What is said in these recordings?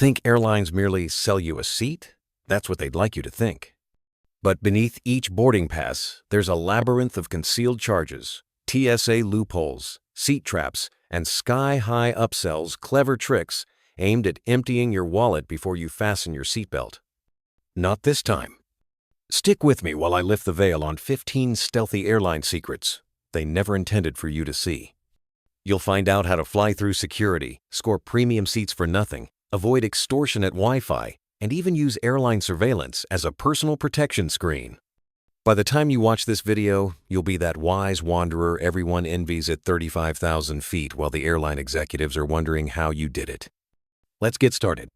Think airlines merely sell you a seat? That's what they'd like you to think. But beneath each boarding pass, there's a labyrinth of concealed charges, TSA loopholes, seat traps, and sky-high upsells, clever tricks aimed at emptying your wallet before you fasten your seatbelt. Not this time. Stick with me while I lift the veil on 15 stealthy airline secrets they never intended for you to see. You'll find out how to fly through security, score premium seats for nothing, avoid extortion at Wi-Fi, and even use airline surveillance as a personal protection screen. By the time you watch this video, you'll be that wise wanderer everyone envies at 35,000 feet while the airline executives are wondering how you did it. Let's get started.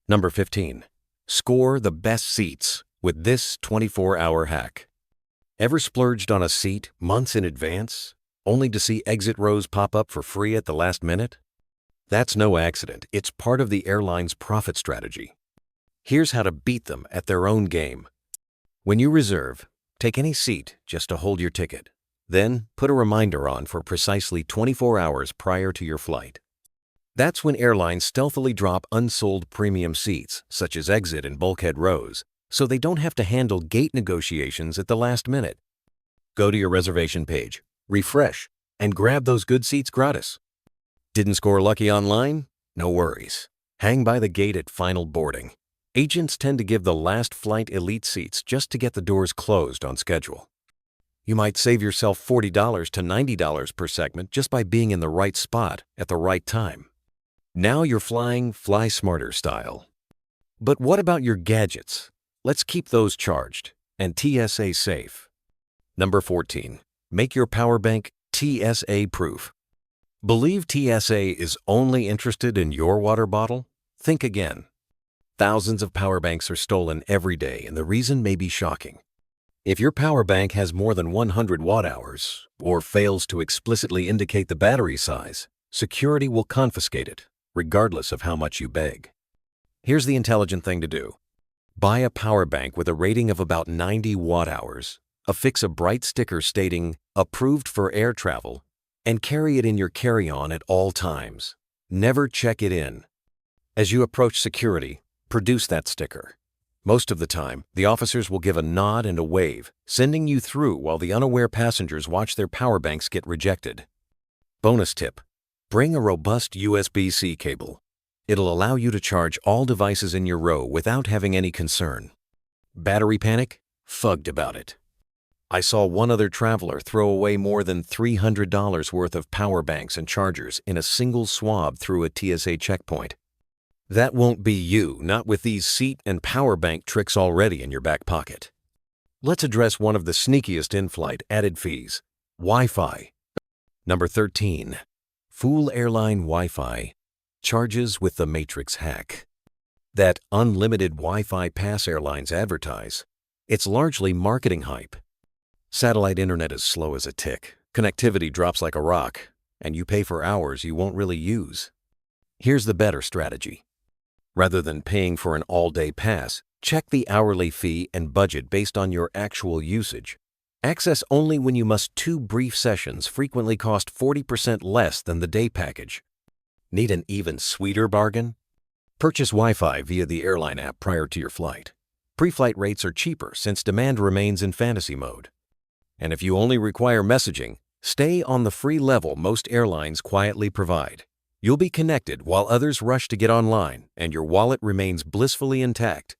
Number 15. Score the best seats with this 24-hour hack. Ever splurged on a seat months in advance, only to see exit rows pop up for free at the last minute? That's no accident. It's part of the airline's profit strategy. Here's how to beat them at their own game. When you reserve, take any seat just to hold your ticket. Then put a reminder on for precisely 24 hours prior to your flight. That's when airlines stealthily drop unsold premium seats, such as exit and bulkhead rows, so they don't have to handle gate negotiations at the last minute. Go to your reservation page, refresh, and grab those good seats gratis. Didn't score lucky online? No worries. Hang by the gate at final boarding. Agents tend to give the last flight elite seats just to get the doors closed on schedule. You might save yourself $40 to $90 per segment just by being in the right spot at the right time. Now you're flying Fly Smarter style. But what about your gadgets? Let's keep those charged and TSA safe. Number 14. Make your power bank TSA proof. Believe TSA is only interested in your water bottle? Think again. Thousands of power banks are stolen every day, and the reason may be shocking. If your power bank has more than 100 watt-hours or fails to explicitly indicate the battery size, security will confiscate it, regardless of how much you beg. Here's the intelligent thing to do. Buy a power bank with a rating of about 90 watt-hours, affix a bright sticker stating "Approved for air travel," and carry it in your carry-on at all times. Never check it in. As you approach security, produce that sticker. Most of the time, the officers will give a nod and a wave, sending you through while the unaware passengers watch their power banks get rejected. Bonus tip: bring a robust USB-C cable. It'll allow you to charge all devices in your row without having any concern. Battery panic? Fugged about it. I saw one other traveler throw away more than $300 worth of power banks and chargers in a single swab through a TSA checkpoint. That won't be you, not with these seat and power bank tricks already in your back pocket. Let's address one of the sneakiest in-flight added fees: Wi-Fi. Number 13. Fool airline Wi-Fi. Charges with the Matrix hack. That unlimited Wi-Fi pass airlines advertise, it's largely marketing hype. Satellite internet is slow as a tick, connectivity drops like a rock, and you pay for hours you won't really use. Here's the better strategy. Rather than paying for an all-day pass, check the hourly fee and budget based on your actual usage. Access only when you must. 2 brief sessions frequently cost 40% less than the day package. Need an even sweeter bargain? Purchase Wi-Fi via the airline app prior to your flight. Pre-flight rates are cheaper since demand remains in fantasy mode. And if you only require messaging, stay on the free level most airlines quietly provide. You'll be connected while others rush to get online, and your wallet remains blissfully intact.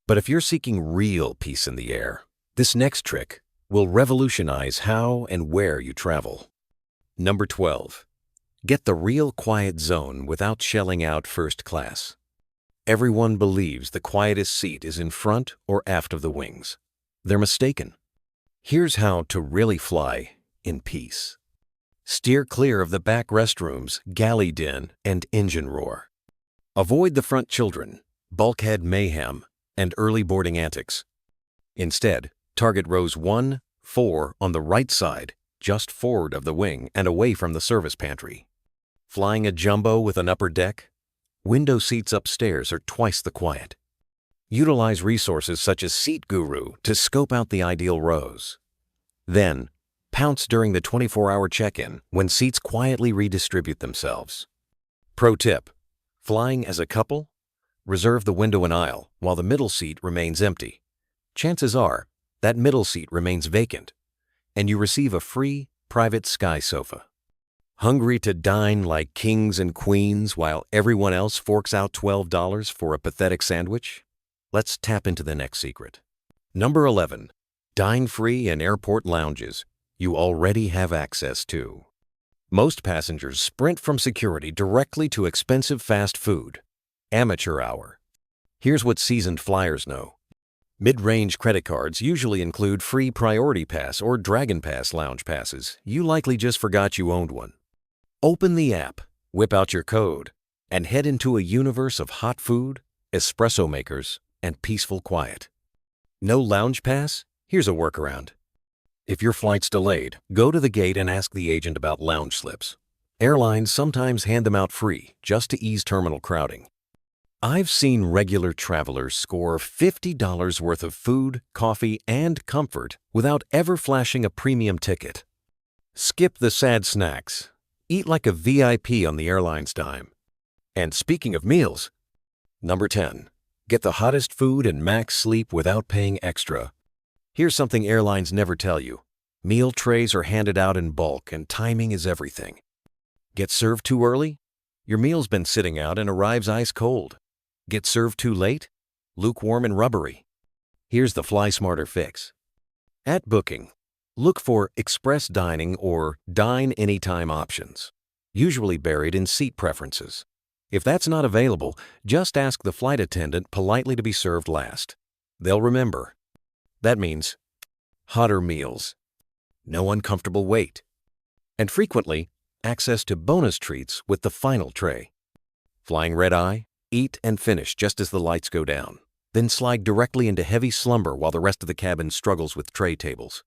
But if you're seeking real peace in the air, this next trick will revolutionize how and where you travel. Number 12. Get the real quiet zone without shelling out first class. Everyone believes the quietest seat is in front or aft of the wings. They're mistaken. Here's how to really fly in peace. Steer clear of the back restrooms, galley din, and engine roar. Avoid the front children, bulkhead mayhem, and early boarding antics. Instead, target rows 1, 4 on the right side, just forward of the wing and away from the service pantry. Flying a jumbo with an upper deck? Window seats upstairs are twice the quiet. Utilize resources such as Seat Guru to scope out the ideal rows. Then, pounce during the 24-hour check-in when seats quietly redistribute themselves. Pro tip: flying as a couple? Reserve the window and aisle while the middle seat remains empty. Chances are that middle seat remains vacant, and you receive a free private sky sofa. Hungry to dine like kings and queens while everyone else forks out $12 for a pathetic sandwich? Let's tap into the next secret. Number 11. Dine free in airport lounges you already have access to. Most passengers sprint from security directly to expensive fast food. Amateur hour. Here's what seasoned flyers know. Mid-range credit cards usually include free Priority Pass or Dragon Pass lounge passes. You likely just forgot you owned one. Open the app, whip out your code, and head into a universe of hot food, espresso makers, and peaceful quiet. No lounge pass? Here's a workaround. If your flight's delayed, go to the gate and ask the agent about lounge slips. Airlines sometimes hand them out free just to ease terminal crowding. I've seen regular travelers score $50 worth of food, coffee, and comfort without ever flashing a premium ticket. Skip the sad snacks. Eat like a VIP on the airline's dime. And speaking of meals, number 10. Get the hottest food and max sleep without paying extra. Here's something airlines never tell you. Meal trays are handed out in bulk and timing is everything. Get served too early? Your meal's been sitting out and arrives ice cold. Get served too late? Lukewarm and rubbery. Here's the Fly Smarter fix. At booking, look for express dining or dine anytime options, usually buried in seat preferences. If that's not available, just ask the flight attendant politely to be served last. They'll remember. That means hotter meals, no uncomfortable wait, and frequently access to bonus treats with the final tray. Flying red-eye, eat and finish just as the lights go down, then slide directly into heavy slumber while the rest of the cabin struggles with tray tables.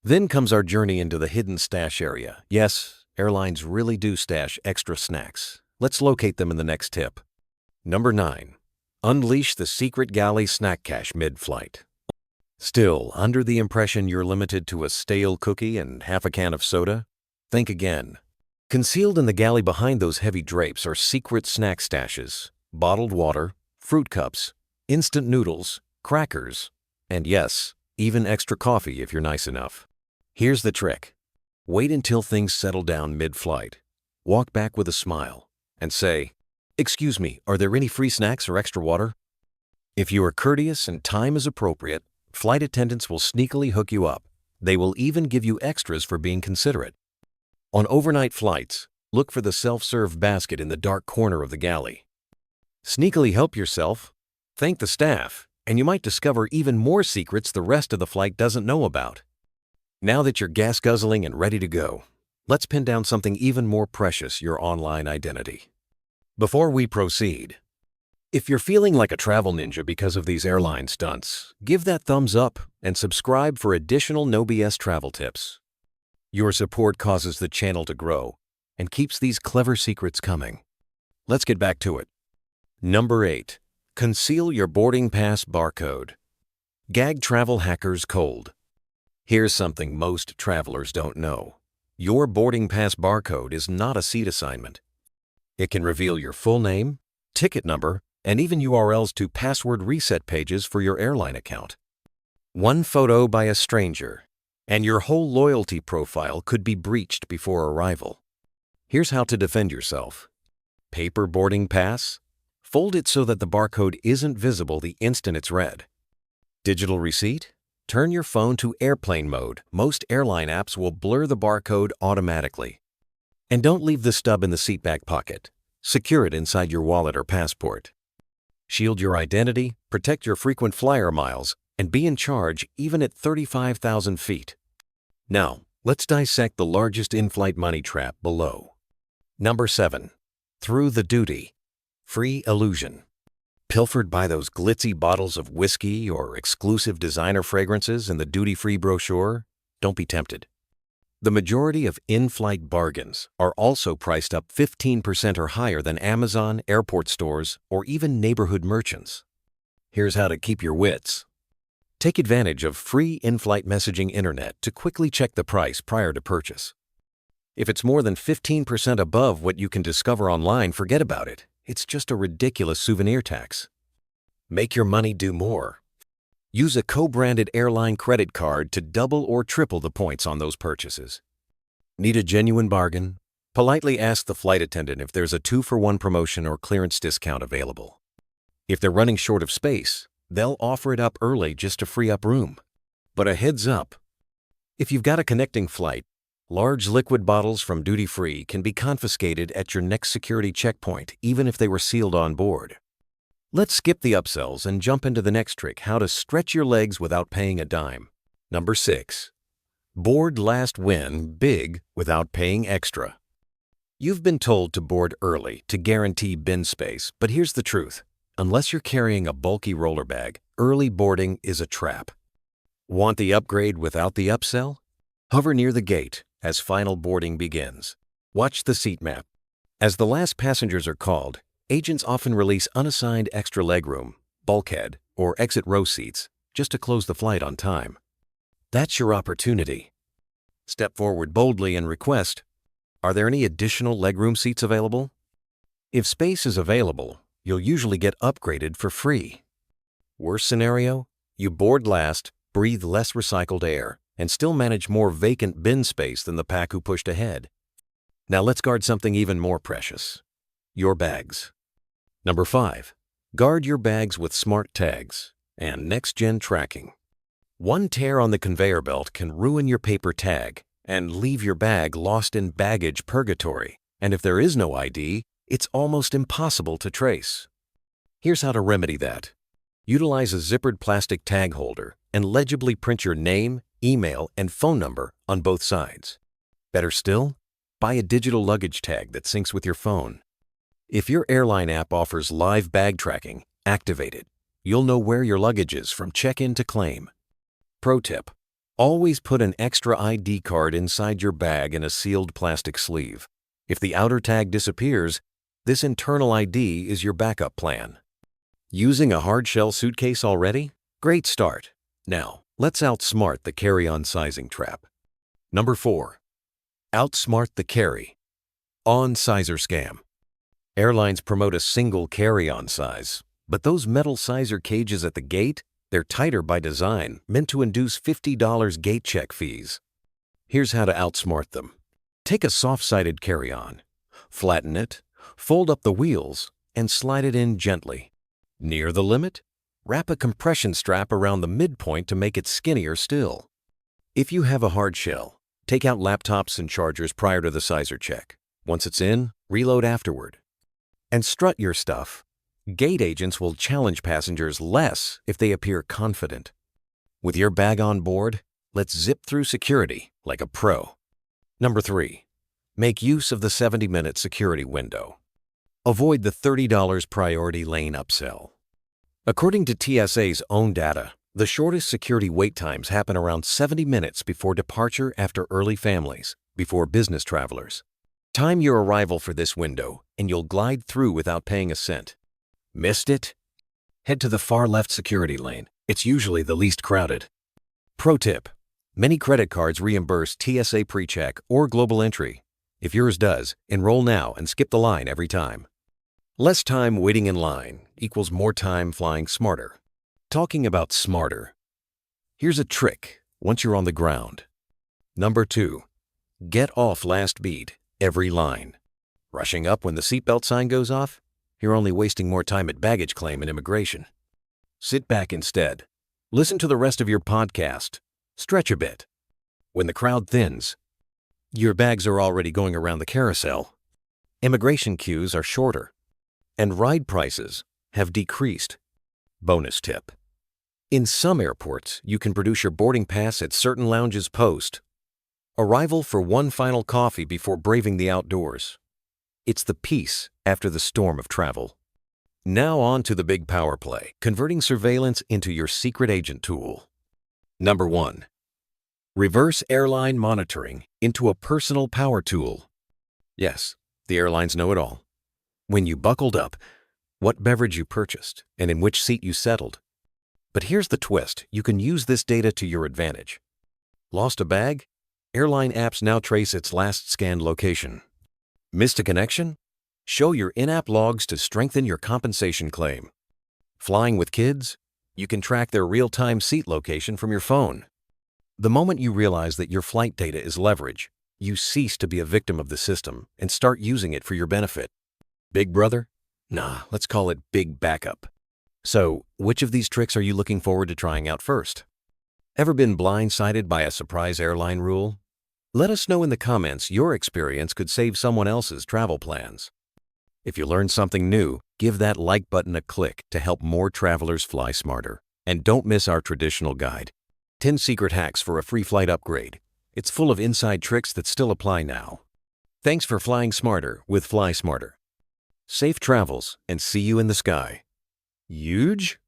Then comes our journey into the hidden stash area. Yes, airlines really do stash extra snacks. Let's locate them in the next tip. Number 9. Unleash the secret galley snack cache mid-flight. Still under the impression you're limited to a stale cookie and half a can of soda? Think again. Concealed in the galley behind those heavy drapes are secret snack stashes, bottled water, fruit cups, instant noodles, crackers, and yes, even extra coffee if you're nice enough. Here's the trick. Wait until things settle down mid-flight. Walk back with a smile and say, "Excuse me, are there any free snacks or extra water?" If you are courteous and time is appropriate, flight attendants will sneakily hook you up. They will even give you extras for being considerate. On overnight flights, look for the self-serve basket in the dark corner of the galley. Sneakily help yourself, thank the staff, and you might discover even more secrets the rest of the flight doesn't know about. Now that you're gas-guzzling and ready to go, let's pin down something even more precious, your online identity. Before we proceed, if you're feeling like a travel ninja because of these airline stunts, give that thumbs up and subscribe for additional no BS travel tips. Your support causes the channel to grow and keeps these clever secrets coming. Let's get back to it. Number 8. Conceal your boarding pass barcode. Gag travel hackers cold. Here's something most travelers don't know. Your boarding pass barcode is not a seat assignment. It can reveal your full name, ticket number, and even URLs to password reset pages for your airline account. One photo by a stranger, and your whole loyalty profile could be breached before arrival. Here's how to defend yourself. Paper boarding pass? Fold it so that the barcode isn't visible the instant it's read. Digital receipt? Turn your phone to airplane mode. Most airline apps will blur the barcode automatically. And don't leave the stub in the seat back pocket. Secure it inside your wallet or passport. Shield your identity, protect your frequent flyer miles, and be in charge even at 35,000 feet. Now, let's dissect the largest in-flight money trap below. Number 7. Through the duty. Free illusion. Pilfered by those glitzy bottles of whiskey or exclusive designer fragrances in the duty-free brochure? Don't be tempted. The majority of in-flight bargains are also priced up 15% or higher than Amazon, airport stores, or even neighborhood merchants. Here's how to keep your wits. Take advantage of free in-flight messaging internet to quickly check the price prior to purchase. If it's more than 15% above what you can discover online, forget about it. It's just a ridiculous souvenir tax. Make your money do more. Use a co-branded airline credit card to double or triple the points on those purchases. Need a genuine bargain? Politely ask the flight attendant if there's a 2-for-1 promotion or clearance discount available. If they're running short of space, they'll offer it up early just to free up room. But a heads up, if you've got a connecting flight, large liquid bottles from duty-free can be confiscated at your next security checkpoint, even if they were sealed on board. Let's skip the upsells and jump into the next trick, how to stretch your legs without paying a dime. Number 6. Board last win big without paying extra. You've been told to board early to guarantee bin space, but here's the truth. Unless you're carrying a bulky roller bag, early boarding is a trap. Want the upgrade without the upsell? Hover near the gate as final boarding begins. Watch the seat map. As the last passengers are called, agents often release unassigned extra legroom, bulkhead, or exit row seats just to close the flight on time. That's your opportunity. Step forward boldly and request, "Are there any additional legroom seats available?" If space is available, you'll usually get upgraded for free. Worst scenario, you board last, breathe less recycled air, and still manage more vacant bin space than the pack who pushed ahead. Now let's guard something even more precious: your bags. Number 5. Guard your bags with smart tags and next-gen tracking. One tear on the conveyor belt can ruin your paper tag and leave your bag lost in baggage purgatory. And if there is no ID, it's almost impossible to trace. Here's how to remedy that. Utilize a zippered plastic tag holder and legibly print your name, email, and phone number on both sides. Better still, buy a digital luggage tag that syncs with your phone. If your airline app offers live bag tracking, activate it. You'll know where your luggage is from check-in to claim. Pro tip: always put an extra ID card inside your bag in a sealed plastic sleeve. If the outer tag disappears, this internal ID is your backup plan. Using a hard-shell suitcase already? Great start. Now, let's outsmart the carry-on sizing trap. Number 4. Outsmart the carry-on sizer scam. Airlines promote a single carry-on size, but those metal sizer cages at the gate, they're tighter by design, meant to induce $50 gate check fees. Here's how to outsmart them. Take a soft-sided carry-on, flatten it, fold up the wheels, and slide it in gently. Near the limit, wrap a compression strap around the midpoint to make it skinnier still. If you have a hard shell, take out laptops and chargers prior to the sizer check. Once it's in, reload afterward. And strut your stuff. Gate agents will challenge passengers less if they appear confident. With your bag on board, let's zip through security like a pro. Number 3. Make use of the 70-minute security window. Avoid the $30 priority lane upsell. According to TSA's own data, the shortest security wait times happen around 70 minutes before departure after early families, before business travelers. Time your arrival for this window, and you'll glide through without paying a cent. Missed it? Head to the far left security lane. It's usually the least crowded. Pro tip: many credit cards reimburse TSA PreCheck or Global Entry. If yours does, enroll now and skip the line every time. Less time waiting in line equals more time flying smarter. Talking about smarter, here's a trick once you're on the ground. Number 2. Get off last beat every line. Rushing up when the seatbelt sign goes off? You're only wasting more time at baggage claim and immigration. Sit back instead. Listen to the rest of your podcast. Stretch a bit. When the crowd thins, your bags are already going around the carousel. Immigration queues are shorter, and ride prices have decreased. Bonus tip: in some airports, you can produce your boarding pass at certain lounges post arrival for one final coffee before braving the outdoors. It's the peace after the storm of travel. Now on to the big power play, converting surveillance into your secret agent tool. Number 1. Reverse airline monitoring into a personal power tool. Yes, the airlines know it all. When you buckled up, what beverage you purchased, and in which seat you settled. But here's the twist: you can use this data to your advantage. Lost a bag? Airline apps now trace its last scanned location. Missed a connection? Show your in-app logs to strengthen your compensation claim. Flying with kids? You can track their real-time seat location from your phone. The moment you realize that your flight data is leverage, you cease to be a victim of the system and start using it for your benefit. Big brother? Nah, let's call it big backup. So, which of these tricks are you looking forward to trying out first? Ever been blindsided by a surprise airline rule? Let us know in the comments your experience could save someone else's travel plans. If you learned something new, give that like button a click to help more travelers fly smarter. And don't miss our traditional guide, 10 Secret Hacks for a Free Flight Upgrade. It's full of inside tricks that still apply now. Thanks for flying smarter with Fly Smarter. Safe travels and see you in the sky. Huge?